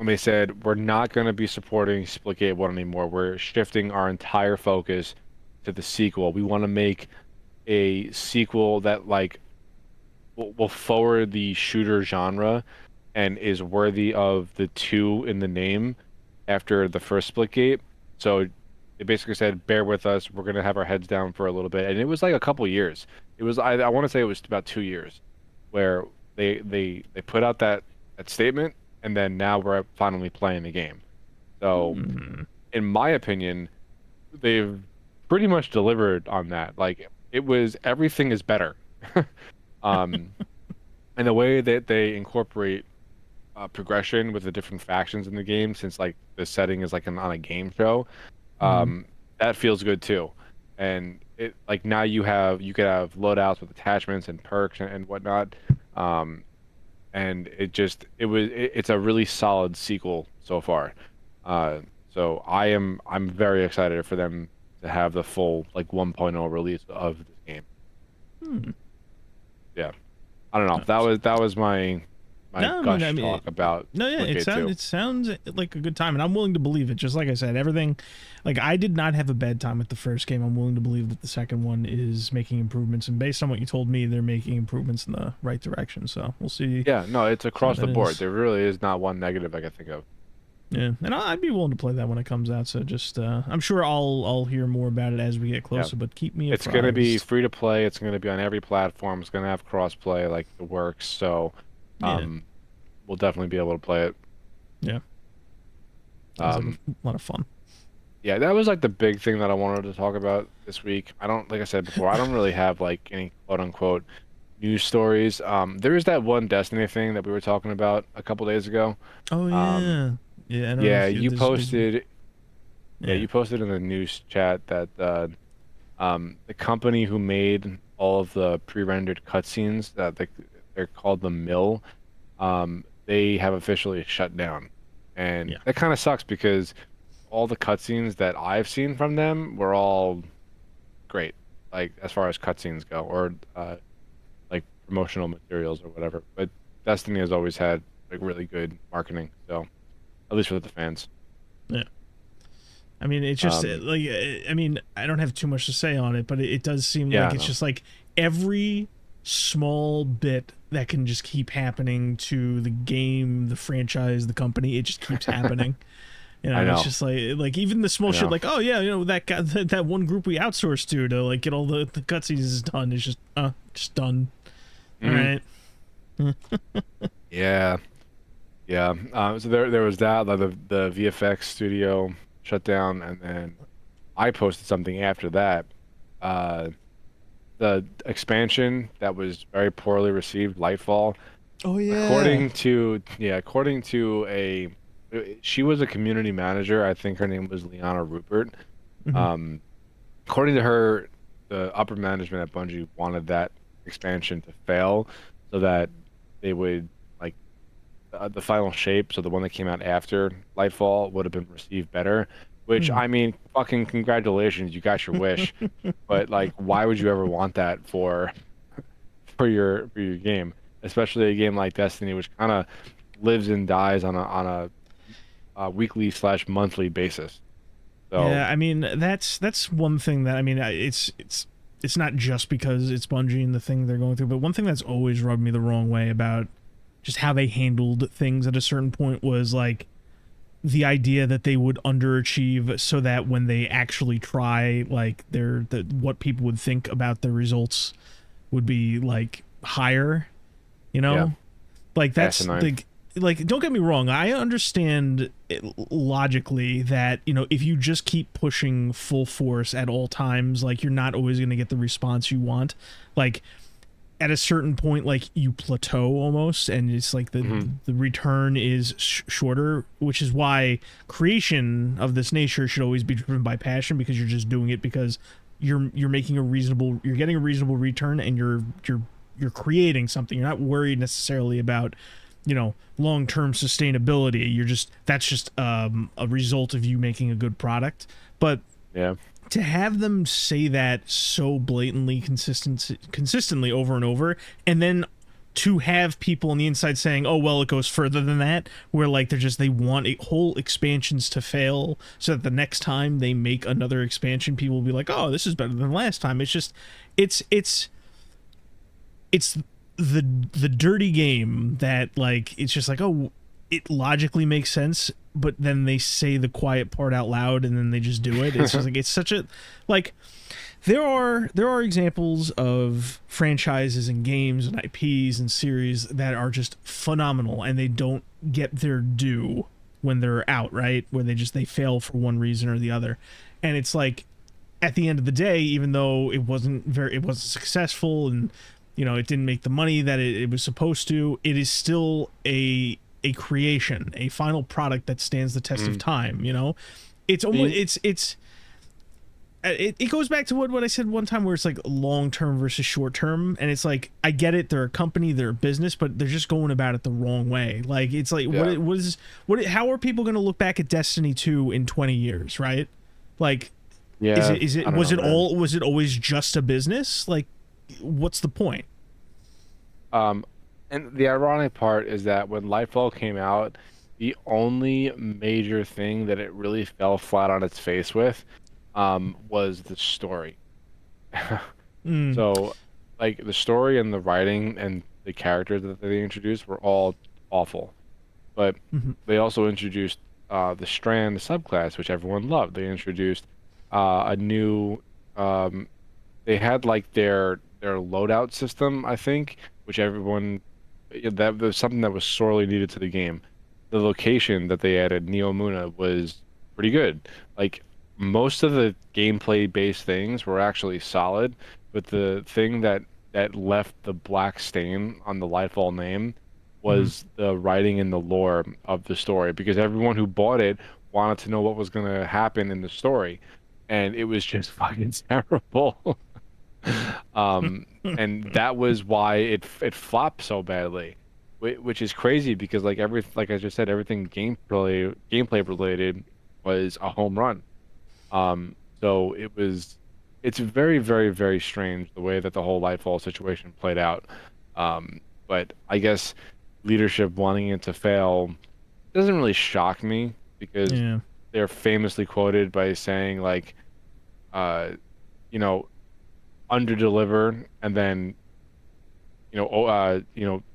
and they said we're not going to be supporting Splitgate 1 anymore. We're shifting our entire focus to the sequel. We want to make a sequel that like will forward the shooter genre and is worthy of the two in the name after the first Splitgate. So they basically said, bear with us. We're gonna have our heads down for a little bit. And it was like a couple years. It was I want to say it was about 2 years where they put out that statement and then now we're finally playing the game. So Hmm. in my opinion, they've pretty much delivered on that. Like it was everything is better. Um, and the way that they incorporate progression with the different factions in the game, since like the setting is like on a game show, Hmm. um, that feels good too. And it like now you could have loadouts with attachments and perks and whatnot. Um, and it's a really solid sequel so far. Uh, so I'm very excited for them to have the full like 1.0 release of this game. Hmm. Yeah. I don't know. Nice. That was my No, I gush mean, talk about no, yeah, Splitgate 2. it sounds like a good time, and I'm willing to believe it. Just like I said, everything, like I did not have a bad time with the first game. I'm willing to believe that the second one is making improvements, and based on what you told me, they're making improvements in the right direction. So we'll see Yeah, no, it's how across the that board. is. There really is not one negative I can think of. Yeah, and I'd be willing to play that when it comes out. So just, I'm sure I'll hear more about it as we get Yeah. closer. But keep me It's gonna be apprised. free to play. It's gonna be on every platform. It's gonna have cross play like the works. So, Yeah, um, we'll definitely be able to play it. yeah, sounds like Um, a lot of fun. yeah, that was like the big thing that I wanted to talk about this week. I don't, like I said before, I don't really have like any quote unquote news stories. There is that one Destiny thing that we were talking about a couple days ago. Oh Um, yeah, yeah. I don't know yeah, if you there's yeah. you posted in the news chat that the company who made all of the pre-rendered cutscenes they're called the Mill, they have officially shut down, and Yeah. that kind of sucks because all the cutscenes that I've seen from them were all great, like as far as cutscenes go, or like promotional materials or whatever. But Destiny has always had like really good marketing, so at least with the fans. Yeah. I mean, it's just Um, like I mean, I don't have too much to say on it, but it does seem like yeah, it's no. just like every small bit that can just keep happening to the game, the franchise, the company, it just keeps happening. You I know, it's know, just like even the small I shit, know. like oh yeah, you know that guy, that one group we outsourced to like get all the cutscenes is done. It's just done. All Mhm. right. Yeah. Yeah. So there was that, like the VFX studio shut down, and then I posted something after that. Uh, the expansion that was very poorly received, Lightfall, Oh yeah. according to she was a community manager. I think her name was Liana Rupert. Hmm. Um, according to her, the upper management at Bungie wanted that expansion to fail so that they would like the final shape, so the one that came out after Lightfall would have been received better. Which Hmm. I mean, fucking congratulations, you got your wish. But like, why would you ever want that for your game, especially a game like Destiny, which kind of lives and dies on a weekly slash monthly basis. So Yeah, I mean that's one thing that I mean it's not just because it's Bungie and the thing they're going through, but one thing that's always rubbed me the wrong way about just how they handled things at a certain point was like the idea that they would underachieve so that when they actually try, like what people would think about their results would be like higher, you yeah, know? Like that's asinine. like don't get me wrong, I understand logically that, you know, if you just keep pushing full force at all times, like you're not always going to get the response you want. Like at a certain point, like you plateau almost, and it's like Hmm. the return is shorter, which is why creation of this nature should always be driven by passion, because you're just doing it because you're getting a reasonable return, and you're creating something. You're not worried necessarily about, you know, long-term sustainability. You're just that's just a result of you making a good product. But Yeah, to have them say that so blatantly consistently over and over, and then to have people on the inside saying, "Oh well, it goes further than that," where like they want whole expansions to fail so that the next time they make another expansion, people will be like, "Oh, this is better than last time." It's just, it's the dirty game that like it's just like, oh, it logically makes sense, but then they say the quiet part out loud and then they just do it. It's just like it's such a like. There are examples of franchises and games and IPs and series that are just phenomenal and they don't get their due when they're out, right? Where they fail for one reason or the other. And it's like at the end of the day, even though it wasn't successful and it didn't make the money that it was supposed to, it is still a creation, a final product that stands the test of time, It's almost it goes back to what I said one time where it's like long term versus short term, and it's like I get it, they're a company, they're a business, but they're just going about it the wrong way. Like it's like how are people going to look back at Destiny 2 in 20 years, right? Like is it was it always just a business? Like what's the point? And the ironic part is that when Lightfall came out, the only major thing that it really fell flat on its face with was the story. So, like, the story and the writing and the characters that they introduced were all awful. But they also introduced the Strand subclass, which everyone loved. They introduced a new... they had, like, their loadout system, I think, which everyone... That was something that was sorely needed to the game. The location that they added, Neo Muna, was pretty good. Like, most of the gameplay-based things were actually solid, but the thing that left the black stain on the Lightfall name was the writing and the lore of the story, because everyone who bought it wanted to know what was going to happen in the story, and it was just fucking terrible. And that was why it flopped so badly, which is crazy because like I just said, everything gameplay related was a home run. So it's very, very, very strange the way that the whole Lightfall situation played out. But I guess leadership wanting it to fail doesn't really shock me because they're famously quoted by saying like, underdeliver and then,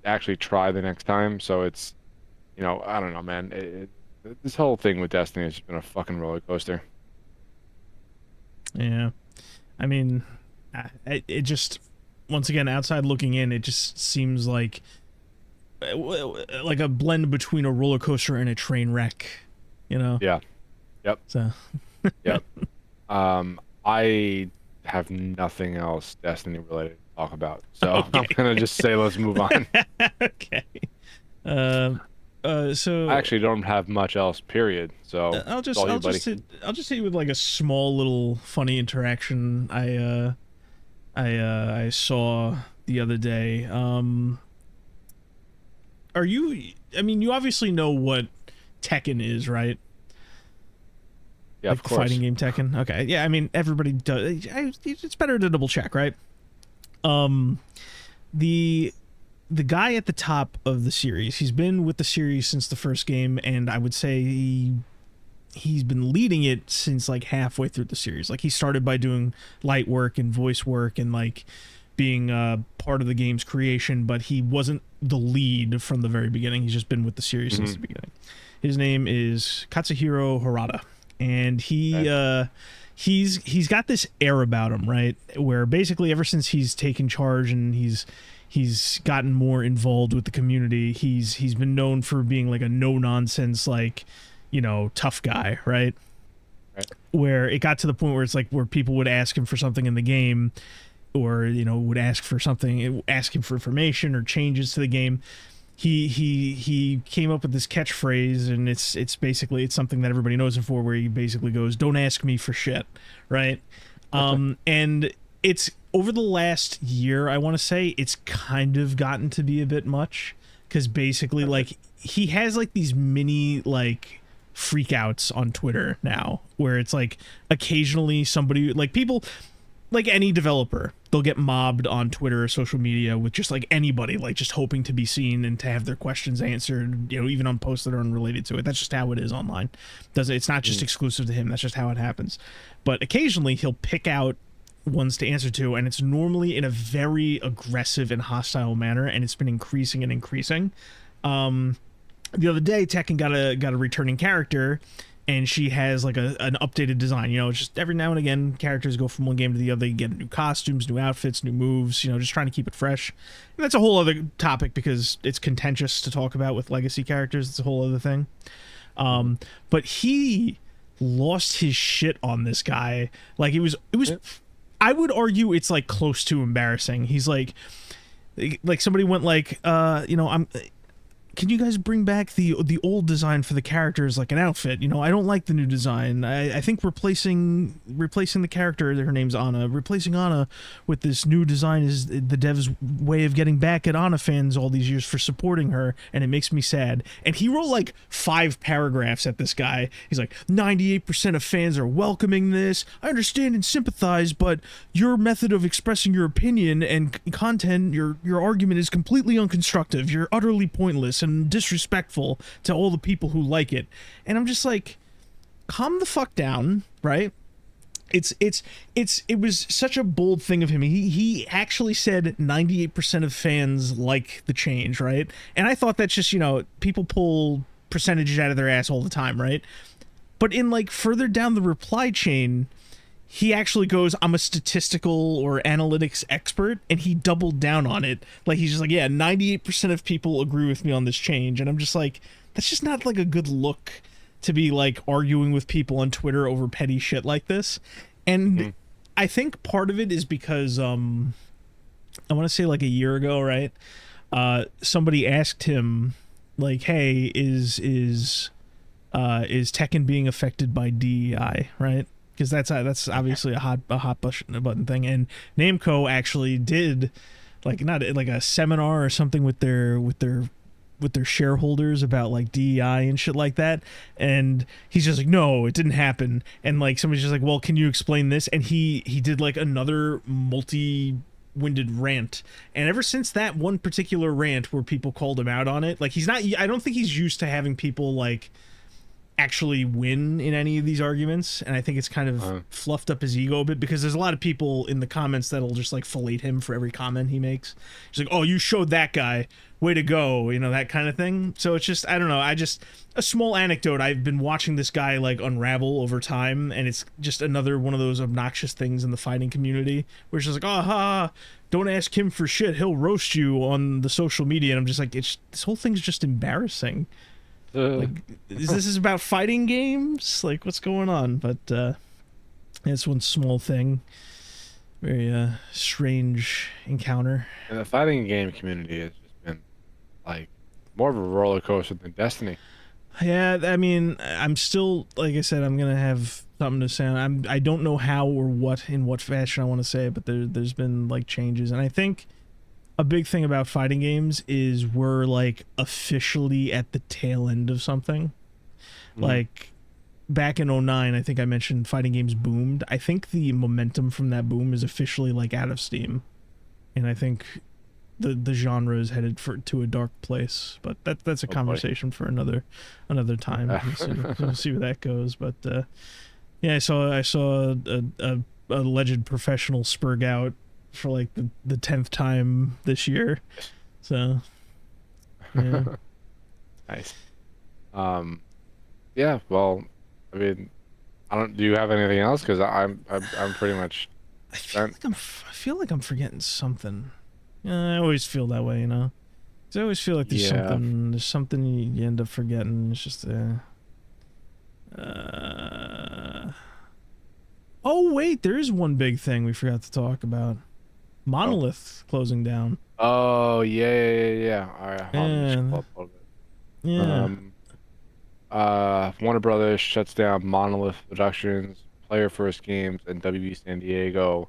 actually try the next time. So it's, I don't know, man. This whole thing with Destiny has just been a fucking roller coaster. Yeah, I mean, it just, once again, outside looking in, it just seems like a blend between a roller coaster and a train wreck, Yeah. Yep. So. Yep. I have nothing else Destiny related to talk about, so okay. I'm gonna just say let's move on. Okay. So I actually don't have much else. Period. So I'll just hit you with like a small little funny interaction I saw the other day. You obviously know what Tekken is, right? Yeah, like of course. Fighting game Tekken. Okay, yeah. I mean, everybody does. It's better to double check, right? The guy at the top of the series, he's been with the series since the first game, and I would say he's been leading it since like halfway through the series. Like he started by doing light work and voice work and like being part of the game's creation, but he wasn't the lead from the very beginning. He's just been with the series since the beginning. His name is Katsuhiro Harada, and he's got this air about him, right? Where basically ever since he's taken charge and he's gotten more involved with the community, he's been known for being like a no nonsense, like, tough guy, right? Where it got to the point where it's like where people would ask him for something in the game, or would ask him for information or changes to the game. He came up with this catchphrase, and it's basically something that everybody knows him for, where he basically goes, "Don't ask me for shit," right? And it's over the last year, I want to say, it's kind of gotten to be a bit much, because basically like he has like these mini like freakouts on Twitter now, where it's like occasionally somebody like people like any developer, they'll get mobbed on Twitter or social media with just like anybody, like just hoping to be seen and to have their questions answered, you know, even on posts that are unrelated to it. That's just how it is online. It's not just exclusive to him. That's just how it happens. But occasionally he'll pick out ones to answer to, and it's normally in a very aggressive and hostile manner, and it's been increasing and increasing. The other day, Tekken got a returning character, and she has like an updated design. You know, it's just every now and again, characters go from one game to the other. You get new costumes, new outfits, new moves, you know, just trying to keep it fresh. And that's a whole other topic because it's contentious to talk about with legacy characters. It's a whole other thing. But he lost his shit on this guy. Like, it was, I would argue it's like close to embarrassing. He's like somebody went like, you know, can you guys bring back the old design for the characters like an outfit? You know, I don't like the new design. I think replacing the character, her name's Anna, replacing Anna with this new design is the dev's way of getting back at Anna fans all these years for supporting her, and it makes me sad. And he wrote like 5 paragraphs at this guy. He's like, 98% of fans are welcoming this. I understand and sympathize, but your method of expressing your opinion and content, your argument is completely unconstructive. You're utterly pointless and disrespectful to all the people who like it. And I'm just like, calm the fuck down, right? It was such a bold thing of him. He actually said 98% of fans like the change, right? And I thought that's just, you know, people pull percentages out of their ass all the time, right? But in like further down the reply chain, he actually goes, I'm a statistical or analytics expert, and he doubled down on it. Like, he's just like, yeah, 98% of people agree with me on this change. And I'm just like, that's just not like a good look to be like arguing with people on Twitter over petty shit like this. And I think part of it is because I want to say like a year ago, right? Somebody asked him like, hey, is Tekken being affected by DEI, right? Because that's obviously a hot button thing. And Namco actually did like not like a seminar or something with their shareholders about like DEI and shit like that. And he's just like, no, it didn't happen. And like somebody's just like, well, can you explain this? And he did like another multi-winded rant. And ever since that one particular rant where people called him out on it, like I don't think he's used to having people like actually win in any of these arguments, and I think it's kind of fluffed up his ego a bit, because there's a lot of people in the comments that'll just like fillet him for every comment he makes. He's like, oh, you showed that guy, way to go, you know, that kind of thing. So it's just, I don't know, a small anecdote, I've been watching this guy like unravel over time, and it's just another one of those obnoxious things in the fighting community where it's just like, don't ask him for shit, he'll roast you on the social media. And I'm just like, this whole thing's just embarrassing. Like, is this about fighting games? Like, what's going on? But it's one small thing. Very strange encounter. And the fighting game community has just been like more of a roller coaster than Destiny. Yeah, I mean, I'm still, like I said, I'm gonna have something to say. I don't know how or in what fashion I want to say it, but there's been like changes, and I think a big thing about fighting games is we're like officially at the tail end of something. Like back in 2009, I think I mentioned fighting games boomed. I think the momentum from that boom is officially like out of steam, and I think the genre is headed to a dark place. But that's a conversation for another time. We'll see where that goes. But yeah, I saw a alleged professional spurg out for like the 10th time this year. So yeah. Nice. Yeah, well, I mean, do you have anything else? Because I'm pretty much I feel like I'm forgetting something. I always feel that way, you know. 'Cause I always feel like there's something you end up forgetting. It's just oh wait, there is one big thing we forgot to talk about. Monolith closing down. Oh yeah. All right, just pull up a little bit. Yeah. Warner Brothers shuts down Monolith Productions, Player First Games, and WB San Diego.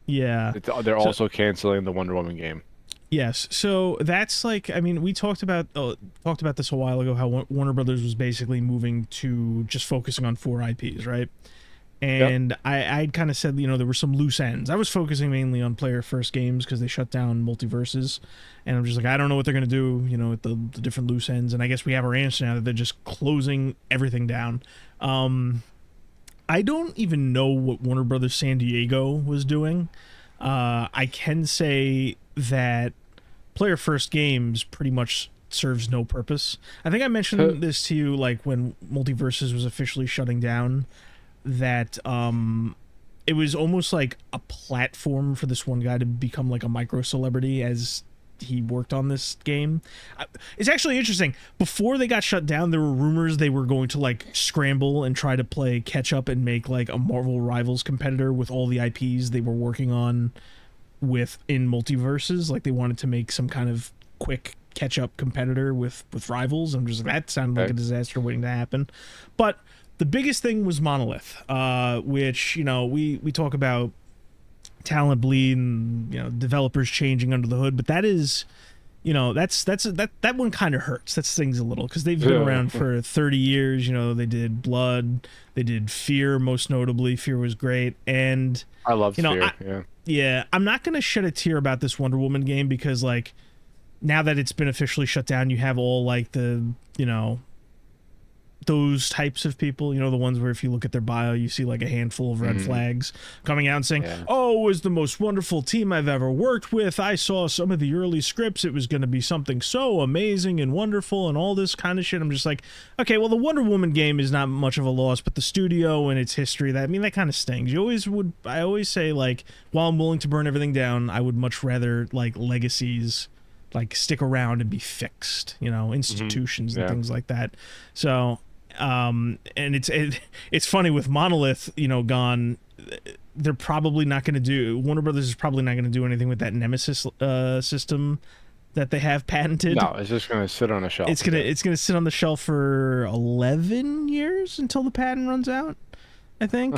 Yeah. They're also canceling the Wonder Woman game. Yes. So that's like, I mean, we talked about this a while ago, how Warner Brothers was basically moving to just focusing on 4 IPs, right? Yep. and I'd kind of said, there were some loose ends. I was focusing mainly on player first games because they shut down multiverses, and I'm just like, I don't know what they're gonna do, with the different loose ends. And I guess we have our answer now that they're just closing everything down. I don't even know what Warner Brothers San Diego was doing. I can say that player first games pretty much serves no purpose. I think I mentioned this to you like when Multiverses was officially shutting down, that it was almost like a platform for this one guy to become like a micro celebrity as he worked on this game. It's actually interesting. Before they got shut down, there were rumors they were going to like scramble and try to play catch up and make like a Marvel Rivals competitor with all the IPs they were working on in multiverses. Like they wanted to make some kind of quick catch up competitor with Rivals. I'm just like, that sounded like a disaster waiting to happen. But the biggest thing was Monolith, which we talk about talent bleed and developers changing under the hood, but that is that one kind of hurts. That stings a little because they've been around for 30 years. They did Blood, they did Fear, most notably. Fear was great, and I love Fear. I'm not gonna shed a tear about this Wonder Woman game because like now that it's been officially shut down, you have all like the those types of people, the ones where if you look at their bio, you see like a handful of red flags coming out and saying, oh, it was the most wonderful team I've ever worked with. I saw some of the early scripts. It was going to be something so amazing and wonderful and all this kind of shit. I'm just like, okay, well, the Wonder Woman game is not much of a loss, but the studio and its history, that kind of stings. I always say, like, while I'm willing to burn everything down, I would much rather like legacies like stick around and be fixed, institutions and things like that. So and it's funny with Monolith, gone. They're probably not going to do. Warner Brothers is probably not going to do anything with that Nemesis system that they have patented. No, it's just going to sit on a shelf. It's gonna sit on the shelf for 11 years until the patent runs out, I think.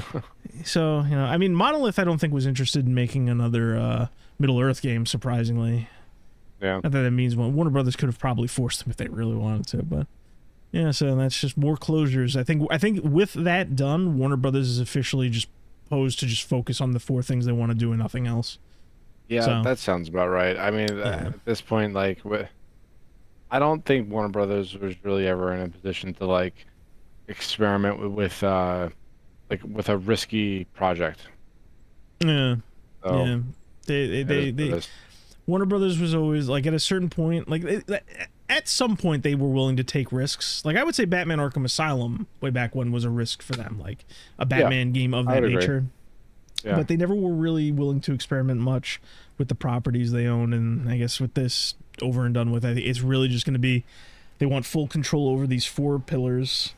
So Monolith I don't think was interested in making another Middle Earth game. Surprisingly, not that that means Warner Brothers could have probably forced them if they really wanted to, but. Yeah, so that's just more closures. I think with that done, Warner Brothers is officially just posed to just focus on the 4 things they want to do and nothing else. Yeah, so, that sounds about right. I mean, at this point, like, I don't think Warner Brothers was really ever in a position to like experiment with a risky project. Yeah, so, yeah. They Warner Brothers was always like at a certain point, like at some point they were willing to take risks. Like I would say Batman Arkham Asylum way back when was a risk for them, like a Batman game of that nature. Yeah. But they never were really willing to experiment much with the properties they own. And I guess with this over and done with, I think it's really just going to be, they want full control over these 4 pillars,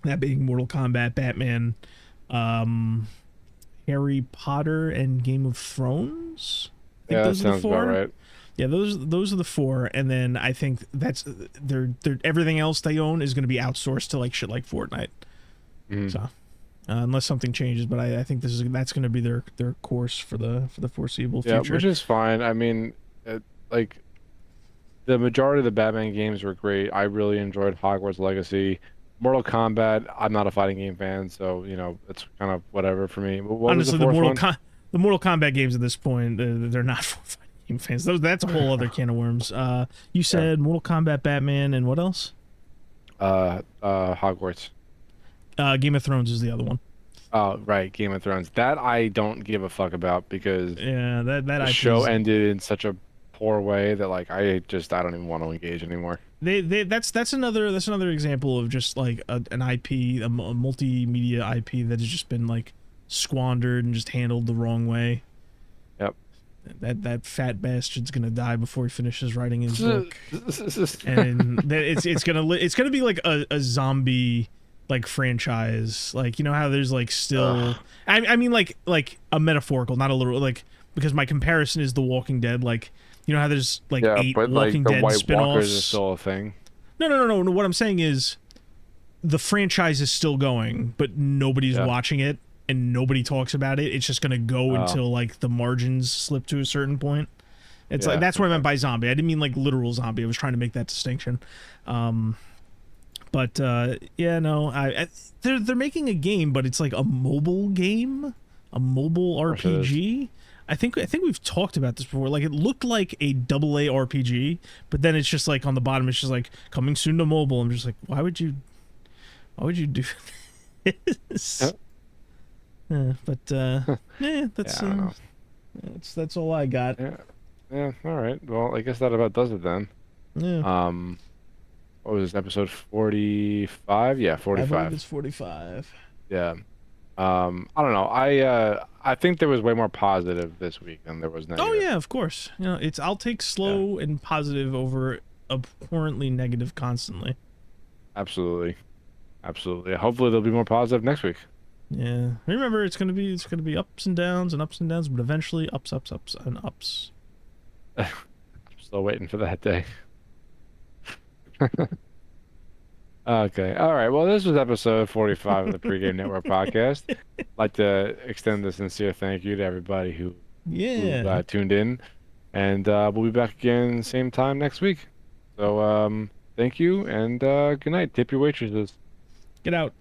that being Mortal Kombat, Batman, Harry Potter, and Game of Thrones. I think those that sounds about right. Yeah, those are the 4, and then I think that's they're everything else they own is going to be outsourced to like shit like Fortnite. So unless something changes, but I think that's going to be their course for the foreseeable future. Yeah, which is fine. I mean, like the majority of the Batman games were great. I really enjoyed Hogwarts Legacy. Mortal Kombat, I'm not a fighting game fan, so it's kind of whatever for me. What Honestly, was the Mortal Kombat games at this point, they're not for fighting game fans. That's a whole other can of worms. You said Mortal Kombat, Batman, and what else? Hogwarts. Game of Thrones is the other one. Oh, right, Game of Thrones. That I don't give a fuck about because that show ended in such a poor way that like I don't even want to engage anymore. That's another example of just like an IP, a multimedia IP that has just been like squandered and just handled the wrong way. Yep. That fat bastard's gonna die before he finishes writing his book, and it's gonna be like a zombie like franchise, like how there's like still I mean like a metaphorical, not a literal, like because my comparison is The Walking Dead, like how there's like 8 but Walking like, Dead White spin-offs. Walkers is still a thing. No. What I'm saying is the franchise is still going, but nobody's watching it and nobody talks about it. It's just gonna go until like the margins slip to a certain point. It's like that's what I meant by zombie. I didn't mean like literal zombie. I was trying to make that distinction. But But yeah, no, they're making a game, but it's like a mobile game, a mobile Of course it is. RPG. I think we've talked about this before. Like it looked like a AA RPG, but then it's just like on the bottom, it's just like coming soon to mobile. I'm just like, why would you do this? But yeah, Yeah, I don't know. that's all I got. Yeah, yeah. All right. Well, I guess that about does it then. Yeah, Um, what was this, episode 45? Yeah, I believe 45. it's 45. Yeah. I don't know. I think there was way more positive this week than there was Oh negative. yeah, of course. You know, it's I'll take Yeah, slow and positive over abhorrently negative constantly. absolutely. Absolutely. Hopefully there'll be more positive next week. Yeah. Remember, it's gonna be ups and downs, but eventually ups, ups, ups, and ups. I'm still waiting for that day. Okay. All right. Well, this was episode 45 of the Pregame Network podcast. I'd like to extend a sincere thank you to everybody who Yeah. tuned in, and we'll be back again same time next week. So thank you and good night. Tip your waitresses. Get out.